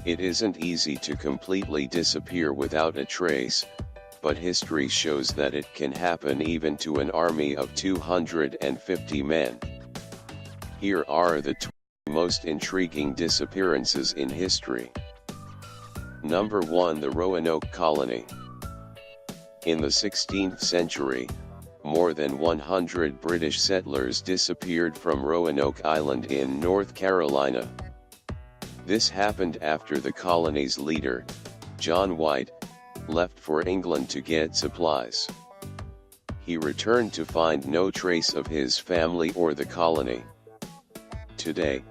It isn't easy to completely disappear without a trace, but history shows that it can happen even to an army of 250 men. Here are the 20 most intriguing disappearances in history. Number 1. The Roanoke Colony. In the 16th century, more than 100 British settlers disappeared from Roanoke Island in North Carolina. This happened after the colony's leader, John White, left for England to get supplies. He returned to find no trace of his family or the colony. Today,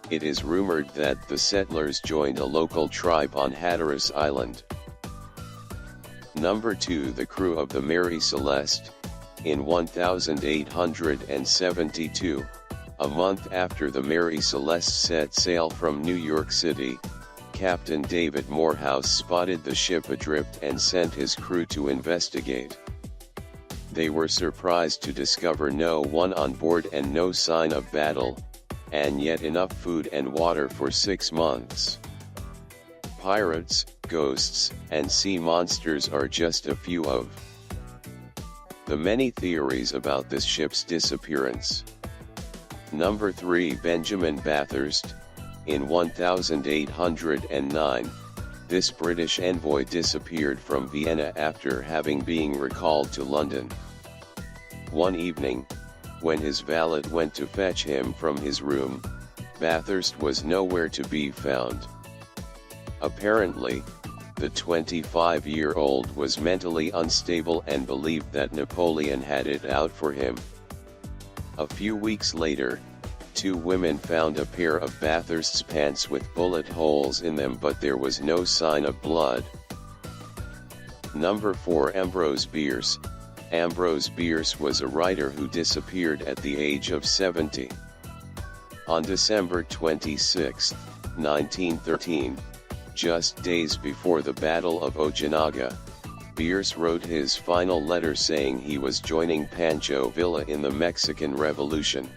it is rumored that the settlers joined a local tribe on Hatteras Island. Number 2. The crew of the Mary Celeste. In 1872, a month after the Mary Celeste set sail from New York City, Captain David Morehouse spotted the ship adrift and sent his crew to investigate. They were surprised to discover no one on board and no sign of battle, and yet enough food and water for 6 months. Pirates, ghosts, and sea monsters are just a few of the many theories about this ship's disappearance. Number 3. Benjamin Bathurst. In 1809, this British envoy disappeared from Vienna after having been recalled to London. One evening, when his valet went to fetch him from his room, Bathurst was nowhere to be found. Apparently, the 25-year-old was mentally unstable and believed that Napoleon had it out for him. A few weeks later, 2 women found a pair of Bathurst's pants with bullet holes in them, but there was no sign of blood. Number 4. Ambrose Bierce. Ambrose Bierce was a writer who disappeared at the age of 70. On December 26, 1913, just days before the Battle of Ojinaga, Bierce wrote his final letter saying he was joining Pancho Villa in the Mexican Revolution.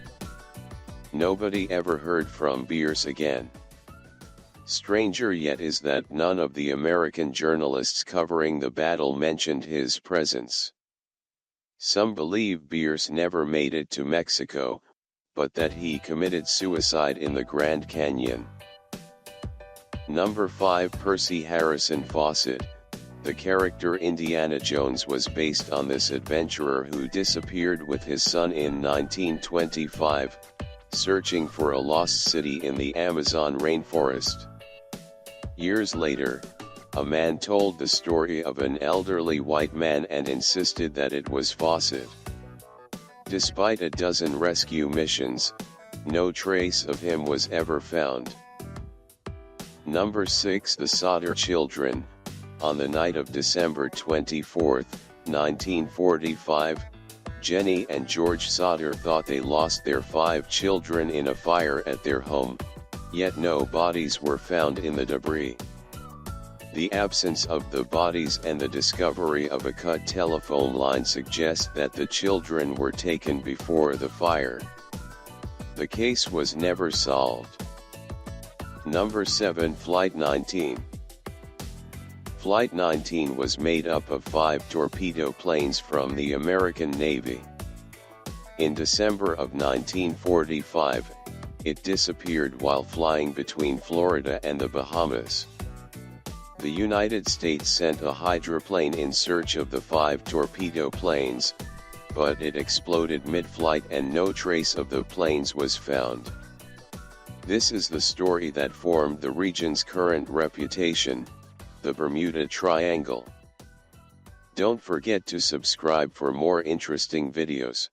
Nobody ever heard from Bierce again. Stranger yet is that none of the American journalists covering the battle mentioned his presence. Some believe Bierce never made it to Mexico, but that he committed suicide in the Grand Canyon. Number 5. Percy Harrison Fawcett. The character Indiana Jones was based on this adventurer who disappeared with his son in 1925, searching for a lost city in the Amazon rainforest. Years later, a man told the story of an elderly white man and insisted that it was Fawcett. Despite a dozen rescue missions, no trace of him was ever found. Number 6. The Sodder Children. On the night of December 24, 1945, Jenny and George Sodder thought they lost their 5 children in a fire at their home, yet no bodies were found in the debris. The absence of the bodies and the discovery of a cut telephone line suggest that the children were taken before the fire. The case was never solved. Number 7. Flight 19. Flight 19 was made up of 5 torpedo planes from the American Navy. In December of 1945, it disappeared while flying between Florida and the Bahamas. The United States sent a hydroplane in search of the 5 torpedo planes, but it exploded mid-flight and no trace of the planes was found. This is the story that formed the region's current reputation, the Bermuda Triangle. Don't forget to subscribe for more interesting videos.